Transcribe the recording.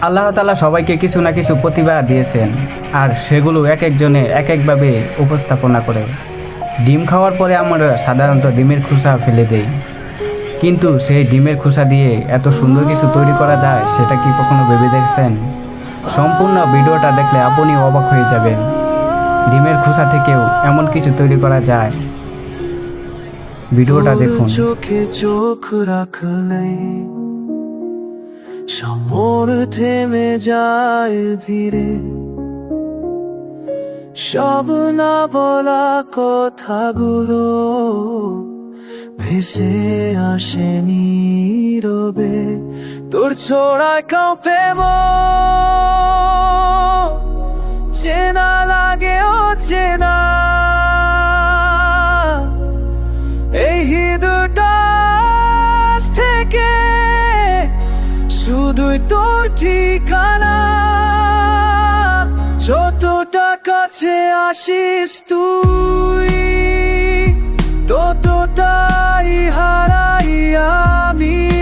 আল্লাহ তাআলা সবাইকে কিছু না কিছু প্রতিভা দিয়েছেন, আর সেগুলো এক একজনে এক একভাবে উপস্থাপনা করে। ডিম খাওয়ার পরে আমরা সাধারণত ডিমের খোসা ফেলে দেই, কিন্তু সেই ডিমের খোসা দিয়ে এত সুন্দর কিছু তৈরি করা যায় সেটা কি কখনো ভেবে দেখছেন? সম্পূর্ণ ভিডিওটা দেখলে আপনি অবাক হয়ে যাবেন। ডিমের খোসা থেকেও এমন কিছু তৈরি করা যায়। ভিডিওটা দেখুন। চোখে চোখ রাখলে সমর থেমে যায় ধীরে, সব না বলা কথাগুলো ভেসে আসে নীরবে। তোর ছোড়ায় কাঁপে মন, চেনা লাগে অচেনা। এই হৃদয়টা আজ থেকে শুধুই তোর ঠিকানা। যতটা কাছে আসিস তুই, ততটাই হারাই আমি।